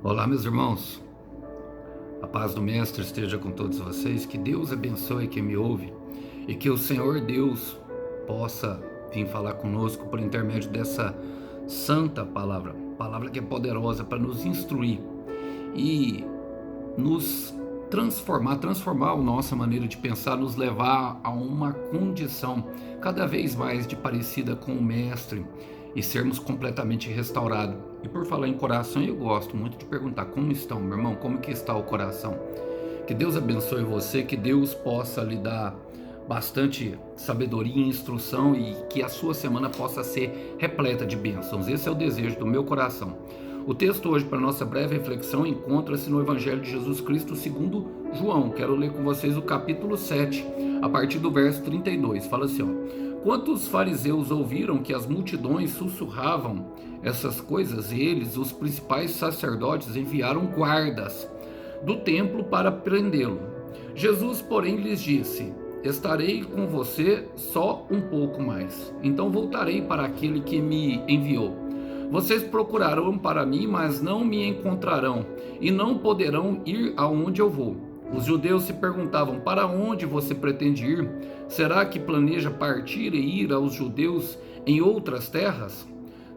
Olá, meus irmãos. A paz do Mestre esteja com todos vocês. Que Deus abençoe quem me ouve e que o Senhor Deus possa vir falar conosco por intermédio dessa santa palavra, palavra que é poderosa para nos instruir e nos transformar a nossa maneira de pensar, nos levar a uma condição cada vez mais de parecida com o Mestre e sermos completamente restaurados. E por falar em coração, eu gosto muito de perguntar: como estão, meu irmão? Como que está o coração? Que Deus abençoe você, que Deus possa lhe dar bastante sabedoria e instrução e que a sua semana possa ser repleta de bênçãos. Esse é o desejo do meu coração. O texto hoje para nossa breve reflexão encontra-se no Evangelho de Jesus Cristo segundo João. Quero ler com vocês o capítulo 7, a partir do verso 32. Fala assim, ó: Quando os fariseus ouviram que as multidões sussurravam essas coisas, eles, os principais sacerdotes, enviaram guardas do templo para prendê-lo. Jesus, porém, lhes disse: Estarei com você só um pouco mais, então voltarei para aquele que me enviou. Vocês procurarão para mim, mas não me encontrarão, e não poderão ir aonde eu vou. Os judeus se perguntavam: para onde você pretende ir? Será que planeja partir e ir aos judeus em outras terras?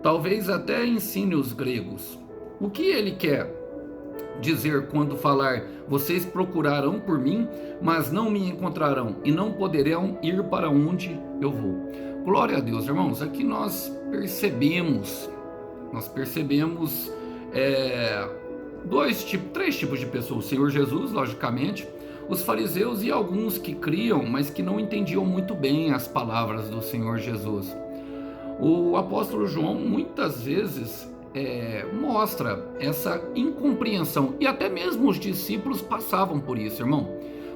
Talvez até ensine os gregos. O que ele quer dizer quando falar: vocês procurarão por mim, mas não me encontrarão, e não poderão ir para onde eu vou? Glória a Deus, irmãos. Aqui nós percebemos três tipos de pessoas: o Senhor Jesus, logicamente, os fariseus e alguns que criam, mas que não entendiam muito bem as palavras do Senhor Jesus. O apóstolo João muitas vezes mostra essa incompreensão, e até mesmo os discípulos passavam por isso, irmão,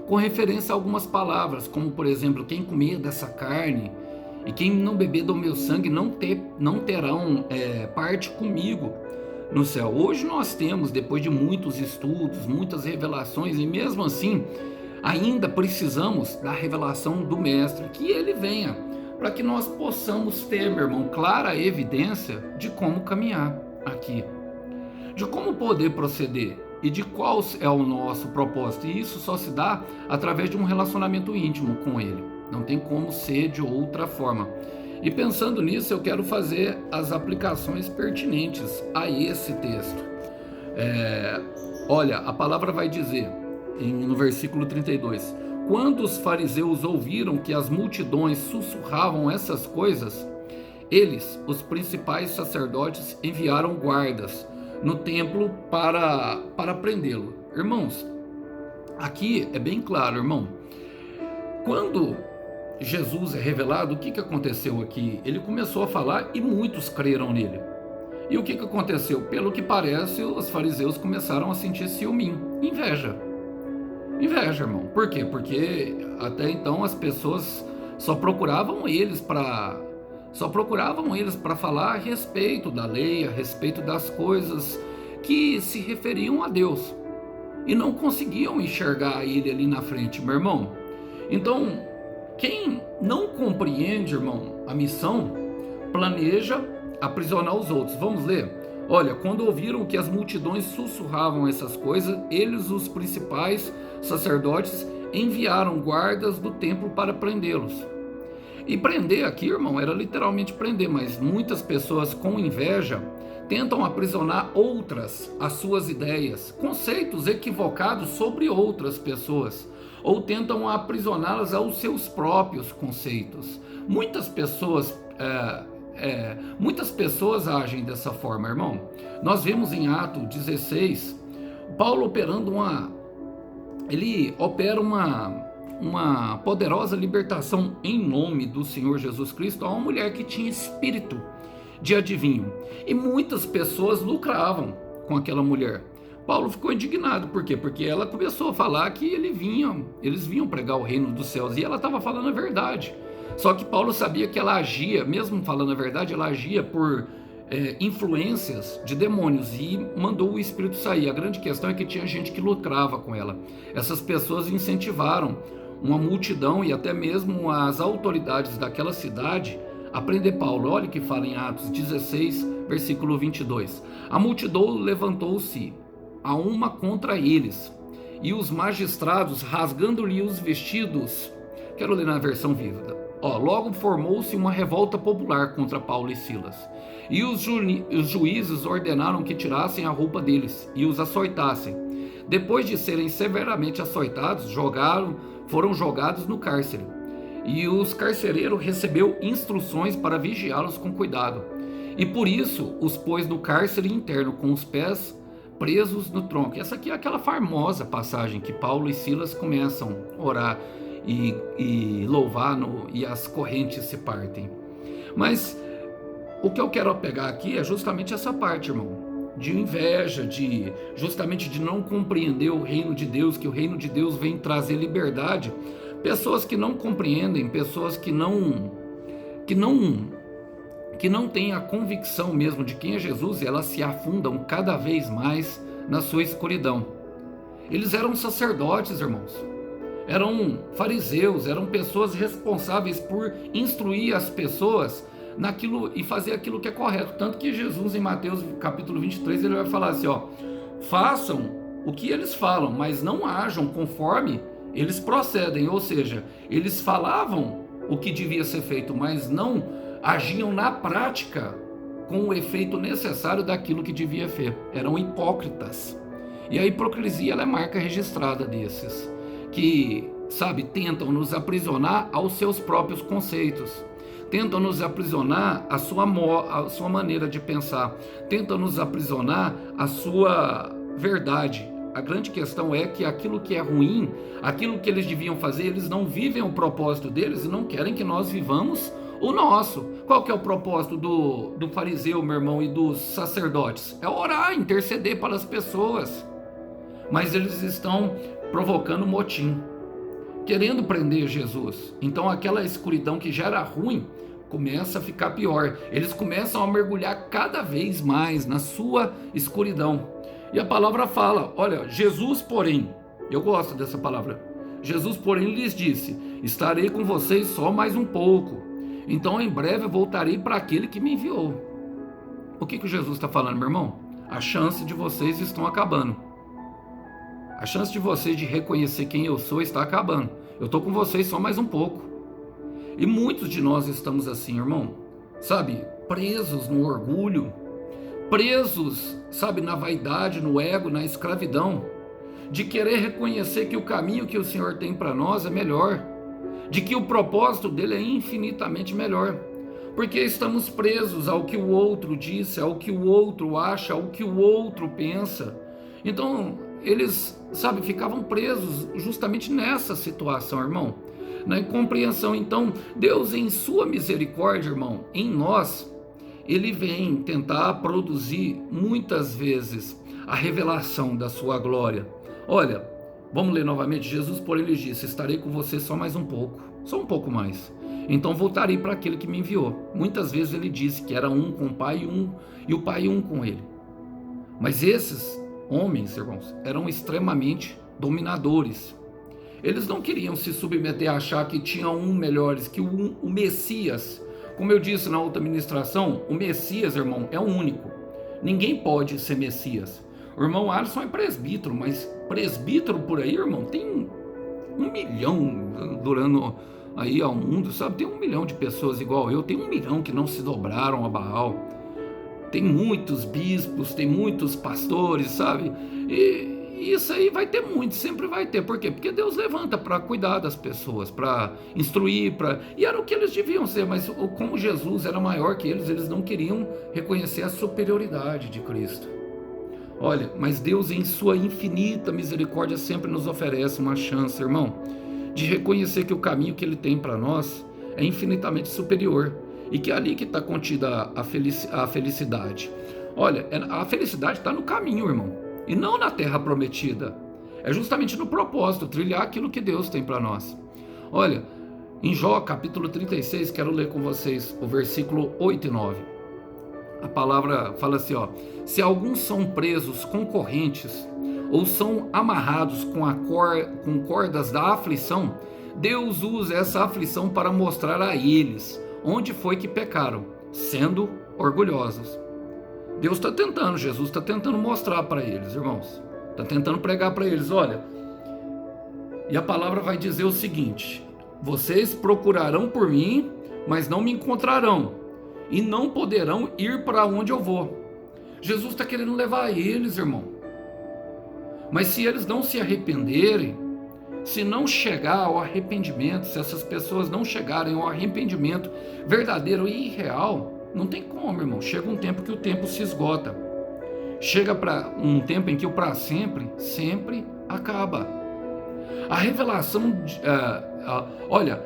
com referência a algumas palavras, como por exemplo: quem comer dessa carne e quem não beber do meu sangue não terão parte comigo no céu. Hoje nós temos, depois de muitos estudos, muitas revelações, e mesmo assim ainda precisamos da revelação do Mestre, que ele venha, para que nós possamos ter, meu irmão, clara evidência de como caminhar aqui, de como poder proceder e de qual é o nosso propósito. E isso só se dá através de um relacionamento íntimo com ele. Não tem como ser de outra forma. E pensando nisso, eu quero fazer as aplicações pertinentes a esse texto. Olha, a palavra vai dizer, no versículo 32, quando os fariseus ouviram que as multidões sussurravam essas coisas, eles, os principais sacerdotes, enviaram guardas no templo para prendê-lo. Irmãos, aqui é bem claro, irmão. Quando Jesus é revelado, o que aconteceu aqui? Ele começou a falar e muitos creram nele. E o que aconteceu? Pelo que parece, os fariseus começaram a sentir ciúme, inveja, irmão. Por quê? Porque até então as pessoas só procuravam eles para falar a respeito da lei, a respeito das coisas que se referiam a Deus, e não conseguiam enxergar ele ali na frente, meu irmão. Então, quem não compreende, irmão, a missão, planeja aprisionar os outros. Vamos ler? Olha, quando ouviram que as multidões sussurravam essas coisas, eles, os principais sacerdotes, enviaram guardas do templo para prendê-los. E prender aqui, irmão, era literalmente prender, mas muitas pessoas com inveja tentam aprisionar outras às suas ideias, conceitos equivocados sobre outras pessoas, ou tentam aprisioná-las aos seus próprios conceitos. Muitas pessoas agem dessa forma, irmão. Nós vemos em Atos 16, Paulo ele opera uma poderosa libertação em nome do Senhor Jesus Cristo a uma mulher que tinha espírito de adivinho, e muitas pessoas lucravam com aquela mulher. Paulo ficou indignado. Por quê? Porque ela começou a falar que eles vinham pregar o reino dos céus, e ela estava falando a verdade. Só que Paulo sabia que ela agia, mesmo falando a verdade, ela agia por influências de demônios, e mandou o espírito sair. A grande questão é que tinha gente que lucrava com ela. Essas pessoas incentivaram uma multidão e até mesmo as autoridades daquela cidade a prender Paulo. Olha o que fala em Atos 16, versículo 22. A multidão levantou-se a uma contra eles, e os magistrados, rasgando-lhe os vestidos, quero ler na versão viva, logo formou-se uma revolta popular contra Paulo e Silas, e os juízes ordenaram que tirassem a roupa deles e os açoitassem. Depois de serem severamente açoitados, foram jogados no cárcere, e os carcereiros recebeu instruções para vigiá-los com cuidado, e por isso os pôs no cárcere interno com os pés presos no tronco. Essa aqui é aquela famosa passagem que Paulo e Silas começam a orar e louvar, e as correntes se partem. Mas o que eu quero pegar aqui é justamente essa parte, irmão, de inveja, justamente de não compreender o reino de Deus, que o reino de Deus vem trazer liberdade. Pessoas que não compreendem, pessoas que não têm a convicção mesmo de quem é Jesus, e elas se afundam cada vez mais na sua escuridão. Eles eram sacerdotes, irmãos, eram fariseus, eram pessoas responsáveis por instruir as pessoas naquilo e fazer aquilo que é correto. Tanto que Jesus, em Mateus capítulo 23, ele vai falar assim, façam o que eles falam, mas não ajam conforme eles procedem. Ou seja, eles falavam o que devia ser feito, mas não agiam na prática com o efeito necessário daquilo que devia ser. Eram hipócritas. E a hipocrisia, ela é marca registrada desses que, tentam nos aprisionar aos seus próprios conceitos, tentam nos aprisionar à sua maneira de pensar, tentam nos aprisionar à sua verdade. A grande questão é que aquilo que é ruim, aquilo que eles deviam fazer, eles não vivem o propósito deles e não querem que nós vivamos o nosso. Qual que é o propósito do fariseu, meu irmão, e dos sacerdotes? É orar, interceder para as pessoas. Mas eles estão provocando motim, querendo prender Jesus. Então aquela escuridão que já era ruim começa a ficar pior. Eles começam a mergulhar cada vez mais na sua escuridão. E a palavra fala, olha, Jesus, porém, eu gosto dessa palavra, Jesus, porém, lhes disse, estarei com vocês só mais um pouco, então em breve voltarei para aquele que me enviou. O que Jesus está falando, meu irmão? A chance de vocês estão acabando. A chance de vocês de reconhecer quem eu sou está acabando. Eu estou com vocês só mais um pouco. E muitos de nós estamos assim, irmão, presos no orgulho, presos, na vaidade, no ego, na escravidão, de querer reconhecer que o caminho que o Senhor tem para nós é melhor, de que o propósito dele é infinitamente melhor, porque estamos presos ao que o outro disse, ao que o outro acha, ao que o outro pensa. Então, eles, ficavam presos justamente nessa situação, irmão, na incompreensão. Então, Deus, em sua misericórdia, irmão, em nós, ele vem tentar produzir muitas vezes a revelação da sua glória. Olha, vamos ler novamente. Jesus, porém, lhes disse, estarei com você só mais um pouco, só um pouco mais. Então voltarei para aquele que me enviou. Muitas vezes ele disse que era um com o Pai e o Pai um com ele. Mas esses homens, irmãos, eram extremamente dominadores. Eles não queriam se submeter a achar que tinha melhores, que o Messias. Como eu disse na outra ministração, o Messias, irmão, é o único. Ninguém pode ser Messias. O irmão Alisson é presbítero, mas presbítero por aí, irmão, tem 1 milhão durando aí ao mundo, Tem 1 milhão de pessoas igual eu, tem 1 milhão que não se dobraram a Baal. Tem muitos bispos, tem muitos pastores, E isso aí vai ter muito, sempre vai ter. Por quê? Porque Deus levanta para cuidar das pessoas, para instruir, e era o que eles deviam ser, mas como Jesus era maior que eles não queriam reconhecer a superioridade de Cristo. Olha, mas Deus, em sua infinita misericórdia, sempre nos oferece uma chance, irmão, de reconhecer que o caminho que ele tem para nós é infinitamente superior, e que é ali que está contida a felicidade. Olha, a felicidade está no caminho, irmão, e não na terra prometida. É justamente no propósito, trilhar aquilo que Deus tem para nós. Olha, em Jó capítulo 36, quero ler com vocês o versículo 8 e 9. A palavra fala assim, se alguns são presos com correntes, ou são amarrados com cordas da aflição, Deus usa essa aflição para mostrar a eles onde foi que pecaram, sendo orgulhosos. Deus está tentando, Jesus está tentando mostrar para eles, irmãos. Está tentando pregar para eles, olha. E a palavra vai dizer o seguinte: vocês procurarão por mim, mas não me encontrarão, e não poderão ir para onde eu vou. Jesus está querendo levar eles, irmão. Mas se eles não se arrependerem, se não chegar ao arrependimento, se essas pessoas não chegarem ao arrependimento verdadeiro e real, não tem como, irmão. Chega um tempo que o tempo se esgota. Chega para um tempo em que o para sempre, sempre acaba. A revelação,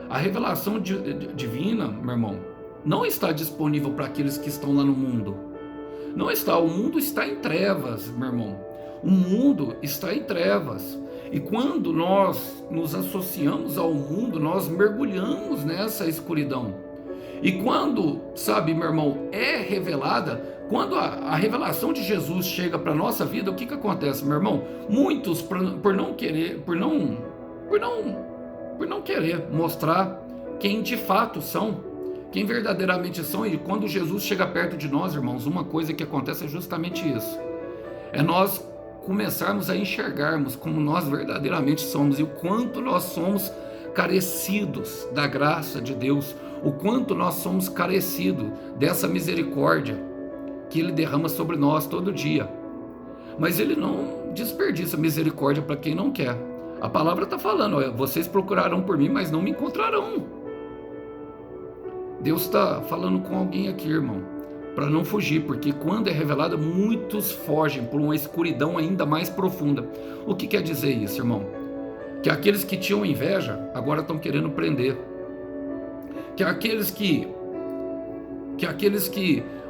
a revelação divina, meu irmão, não está disponível para aqueles que estão lá no mundo. Não está, o mundo está em trevas, meu irmão. O mundo está em trevas. E quando nós nos associamos ao mundo, nós mergulhamos nessa escuridão. E quando, sabe, meu irmão, é revelada, quando a revelação de Jesus chega para a nossa vida, o que acontece, meu irmão? Muitos, por não querer mostrar quem de fato são, quem verdadeiramente são, e quando Jesus chega perto de nós, irmãos, uma coisa que acontece é justamente isso. É nós começarmos a enxergarmos como nós verdadeiramente somos e o quanto nós somos carecidos da graça de Deus, o quanto nós somos carecidos dessa misericórdia que Ele derrama sobre nós todo dia. Mas Ele não desperdiça misericórdia para quem não quer. A palavra está falando, olha, vocês procurarão por mim, mas não me encontrarão. Deus está falando com alguém aqui, irmão, para não fugir, porque quando é revelada, muitos fogem por uma escuridão ainda mais profunda. O que quer dizer isso, irmão? Que aqueles que tinham inveja, agora estão querendo prender. Que aqueles que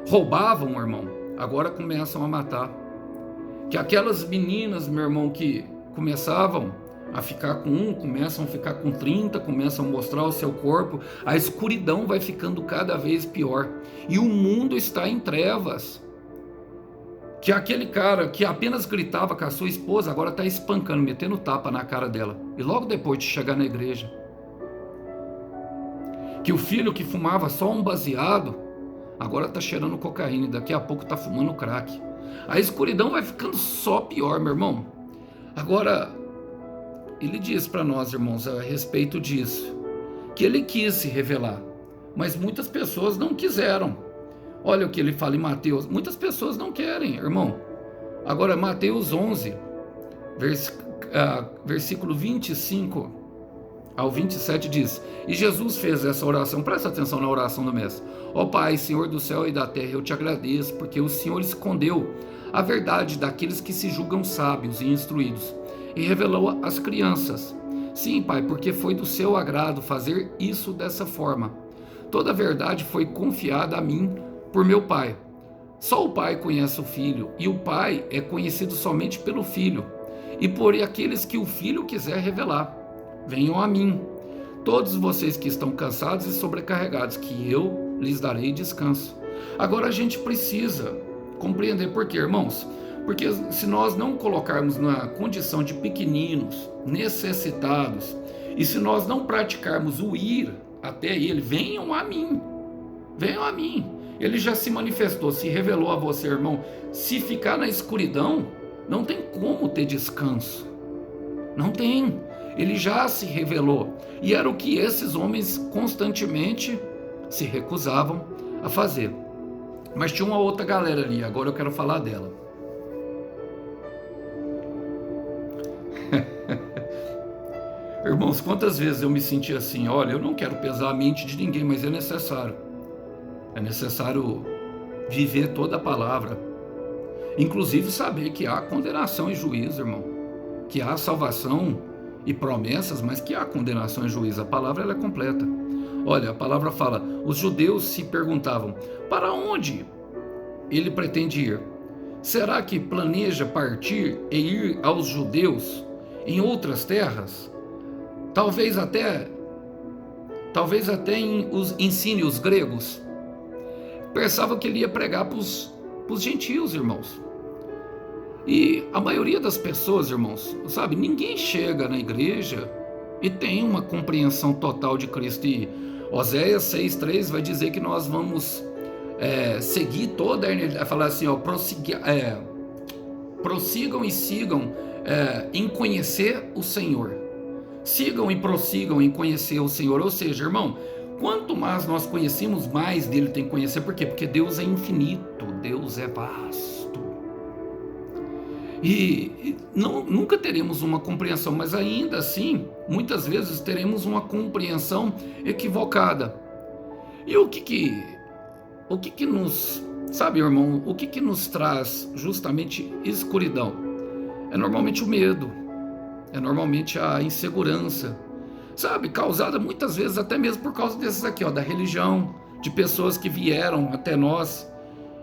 roubavam, irmão, agora começam a matar. Que aquelas meninas, meu irmão, que começavam a ficar com um, começam a ficar com 30, começam a mostrar o seu corpo, a escuridão vai ficando cada vez pior, e o mundo está em trevas. Que aquele cara que apenas gritava com a sua esposa, agora está espancando, metendo tapa na cara dela, e logo depois de chegar na igreja. Que o filho que fumava só um baseado, agora está cheirando cocaína, e daqui a pouco está fumando crack. A escuridão vai ficando só pior, meu irmão. Agora, ele diz para nós, irmãos, a respeito disso, que ele quis se revelar, mas muitas pessoas não quiseram. Olha o que ele fala em Mateus, muitas pessoas não querem, irmão. Agora, Mateus 11, versículo 25 ao 27 diz: e Jesus fez essa oração, presta atenção na oração do mestre. Ó Pai, Senhor do céu e da terra, eu te agradeço, porque o Senhor escondeu a verdade daqueles que se julgam sábios e instruídos, e revelou às crianças. Sim, Pai, porque foi do seu agrado fazer isso dessa forma. Toda a verdade foi confiada a mim por meu Pai. Só o Pai conhece o Filho, e o Pai é conhecido somente pelo Filho, e por aqueles que o Filho quiser revelar. Venham a mim, todos vocês que estão cansados e sobrecarregados, que eu lhes darei descanso. Agora a gente precisa compreender por quê, irmãos? Porque se nós não colocarmos na condição de pequeninos, necessitados, e se nós não praticarmos o ir até Ele, venham a mim, Ele já se manifestou, se revelou a você, irmão. Se ficar na escuridão, não tem como ter descanso, não tem. Ele já se revelou, e era o que esses homens constantemente se recusavam a fazer. Mas tinha uma outra galera ali, agora eu quero falar dela. Irmãos, quantas vezes eu me senti assim, olha, eu não quero pesar a mente de ninguém, mas é necessário viver toda a palavra, inclusive saber que há condenação e juízo, irmão, que há salvação e promessas, mas que há condenação e juízo. A palavra ela é completa. Olha, a palavra fala, os judeus se perguntavam, para onde ele pretende ir? Será que planeja partir e ir aos judeus em outras terras? Talvez até ensine os gregos. Pensava que ele ia pregar para os gentios, irmãos. E a maioria das pessoas, irmãos, sabe, ninguém chega na igreja e tem uma compreensão total de Cristo. E Oséias 6,3 vai dizer que nós vamos seguir toda a eternidade, vai falar assim, ó, prossigam e sigam em conhecer o Senhor. Sigam e prossigam em conhecer o Senhor. Ou seja, irmão, quanto mais nós conhecemos, mais dele tem que conhecer. Por quê? Porque Deus é infinito, Deus é vasto. E nunca teremos uma compreensão, mas ainda assim, muitas vezes teremos uma compreensão equivocada. E o que nos, sabe, irmão, o que nos traz justamente escuridão? É normalmente o medo, é normalmente a insegurança, sabe, causada muitas vezes até mesmo por causa desses aqui, ó, da religião, de pessoas que vieram até nós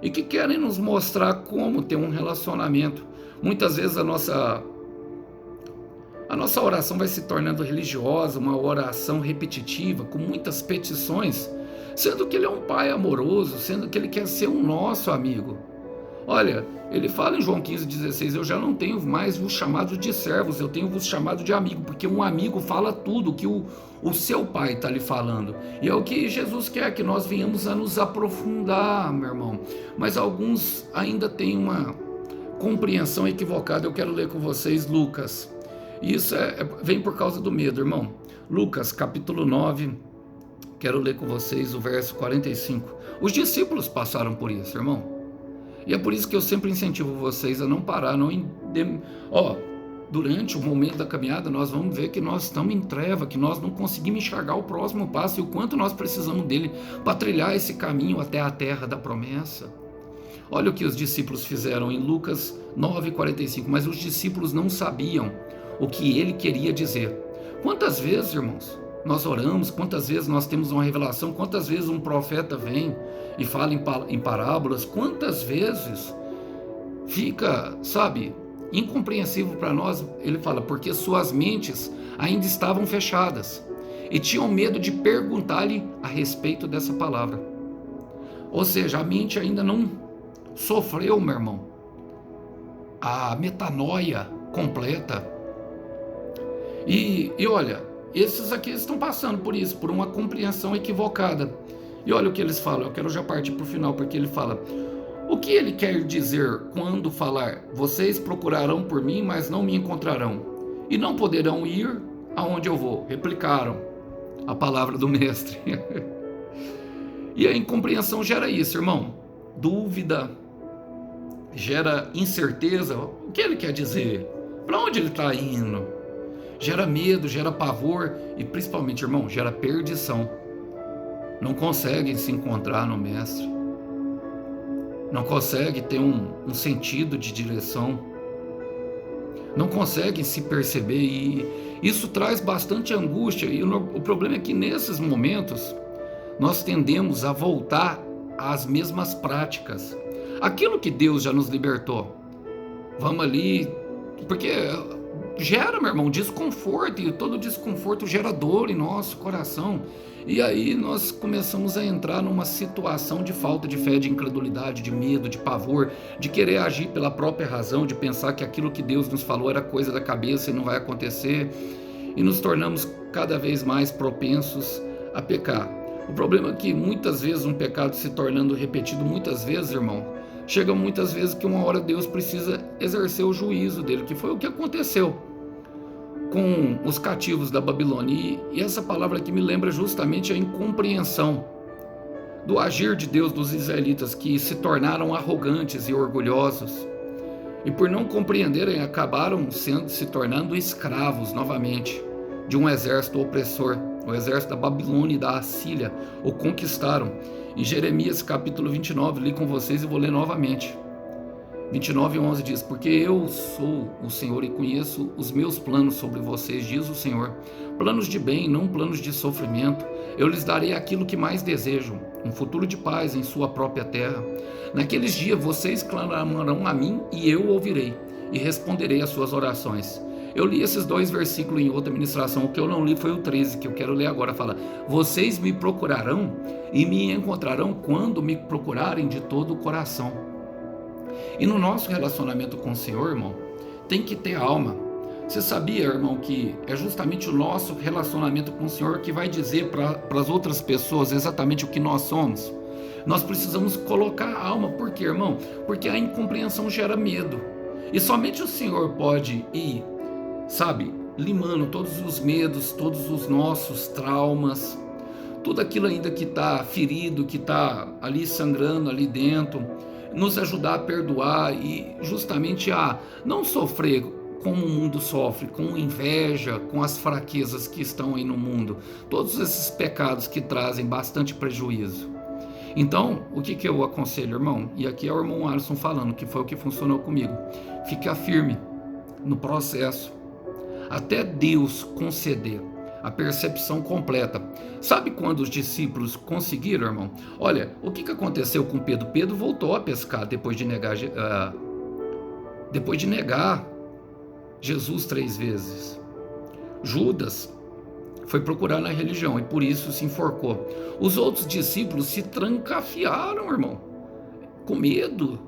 e que querem nos mostrar como ter um relacionamento. Muitas vezes a nossa oração vai se tornando religiosa, uma oração repetitiva, com muitas petições, sendo que ele é um pai amoroso, sendo que ele quer ser um nosso amigo. Olha, ele fala em João 15,16, eu já não tenho mais vos chamado de servos, eu tenho vos chamado de amigo, porque um amigo fala tudo que o seu pai está lhe falando. E é o que Jesus quer, que nós venhamos a nos aprofundar, meu irmão. Mas alguns ainda têm uma compreensão equivocada. Eu quero ler com vocês Lucas. Isso vem por causa do medo, irmão. Lucas, capítulo 9, quero ler com vocês o verso 45. Os discípulos passaram por isso, irmão. E é por isso que eu sempre incentivo vocês a não parar, durante o momento da caminhada nós vamos ver que nós estamos em treva, que nós não conseguimos enxergar o próximo passo e o quanto nós precisamos dele para trilhar esse caminho até a terra da promessa. Olha o que os discípulos fizeram em Lucas 9,45. Mas os discípulos não sabiam o que ele queria dizer. Quantas vezes, irmãos, nós oramos, quantas vezes nós temos uma revelação, quantas vezes um profeta vem e fala em parábolas, quantas vezes fica, sabe, incompreensível para nós. Ele fala, porque suas mentes ainda estavam fechadas e tinham medo de perguntar-lhe a respeito dessa palavra. Ou seja, a mente ainda não sofreu, meu irmão, a metanoia completa. E olha, esses aqui estão passando por isso, por uma compreensão equivocada. E olha o que eles falam, eu quero já partir para o final, porque ele fala, o que ele quer dizer quando falar, vocês procurarão por mim, mas não me encontrarão, e não poderão ir aonde eu vou. Replicaram a palavra do mestre. E a incompreensão gera isso, irmão, dúvida, gera incerteza. O que ele quer dizer? Para onde ele está indo? Gera medo, gera pavor e principalmente, irmão, gera perdição. Não conseguem se encontrar no mestre, não conseguem ter um sentido de direção, não conseguem se perceber, e isso traz bastante angústia. E o problema é que nesses momentos nós tendemos a voltar às mesmas práticas, aquilo que Deus já nos libertou. Vamos ali, porque gera, meu irmão, desconforto, e todo desconforto gera dor em nosso coração. E aí nós começamos a entrar numa situação de falta de fé, de incredulidade, de medo, de pavor, de querer agir pela própria razão, de pensar que aquilo que Deus nos falou era coisa da cabeça e não vai acontecer, e nos tornamos cada vez mais propensos a pecar. O problema é que muitas vezes um pecado se tornando repetido muitas vezes, irmão, chega muitas vezes que uma hora Deus precisa exercer o juízo dele, que foi o que aconteceu com os cativos da Babilônia. E essa palavra aqui me lembra justamente a incompreensão do agir de Deus dos israelitas, que se tornaram arrogantes e orgulhosos, e por não compreenderem acabaram se tornando escravos novamente de um exército opressor. O exército da Babilônia e da Assíria o conquistaram. Em Jeremias capítulo 29, li com vocês e vou ler novamente. 29:11 diz, porque eu sou o Senhor e conheço os meus planos sobre vocês, diz o Senhor, planos de bem, não planos de sofrimento. Eu lhes darei aquilo que mais desejam, um futuro de paz em sua própria terra. Naqueles dias vocês clamarão a mim e eu ouvirei e responderei às suas orações. Eu li esses dois versículos em outra ministração. O que eu não li foi o 13, que eu quero ler agora. Fala, vocês me procurarão e me encontrarão quando me procurarem de todo o coração. E no nosso relacionamento com o Senhor, irmão, tem que ter alma. Você sabia, irmão, que é justamente o nosso relacionamento com o Senhor que vai dizer para as outras pessoas exatamente o que nós somos? Nós precisamos colocar a alma. Por quê, irmão? Porque a incompreensão gera medo. E somente o Senhor pode ir, sabe, limando todos os medos, todos os nossos traumas, tudo aquilo ainda que está ferido, que está ali sangrando ali dentro, nos ajudar a perdoar e justamente a não sofrer como o mundo sofre, com inveja, com as fraquezas que estão aí no mundo, todos esses pecados que trazem bastante prejuízo. Então, o que eu aconselho, irmão? E aqui é o irmão Alisson falando, que foi o que funcionou comigo. Fica firme no processo, até Deus conceder a percepção completa. Sabe quando os discípulos conseguiram, irmão? Olha, o que aconteceu com Pedro? Pedro voltou a pescar depois de negar Jesus 3 vezes. Judas foi procurar na religião e por isso se enforcou. Os outros discípulos se trancafiaram, irmão, com medo,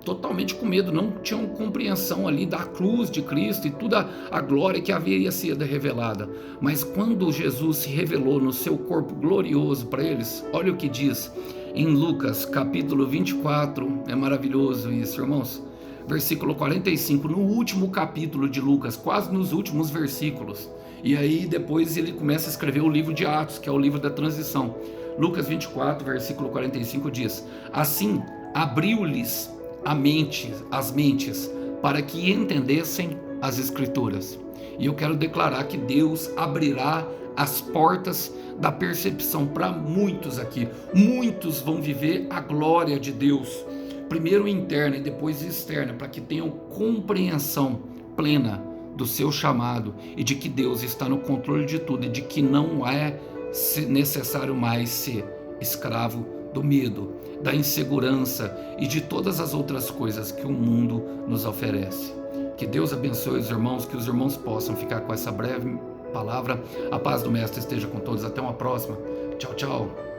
totalmente com medo, não tinham compreensão ali da cruz de Cristo e toda a glória que haveria sido revelada. Mas quando Jesus se revelou no seu corpo glorioso para eles, olha o que diz em Lucas capítulo 24, é maravilhoso isso, irmãos. Versículo 45, no último capítulo de Lucas, quase nos últimos versículos. E aí depois ele começa a escrever o livro de Atos, que é o livro da transição. Lucas 24, versículo 45 diz: assim abriu-lhes as mentes, para que entendessem as Escrituras. E eu quero declarar que Deus abrirá as portas da percepção para muitos aqui. Muitos vão viver a glória de Deus, primeiro interna e depois externa, para que tenham compreensão plena do seu chamado e de que Deus está no controle de tudo e de que não é necessário mais ser escravo do medo, da insegurança e de todas as outras coisas que o mundo nos oferece. Que Deus abençoe os irmãos, que os irmãos possam ficar com essa breve palavra. A paz do Mestre esteja com todos. Até uma próxima. Tchau, tchau.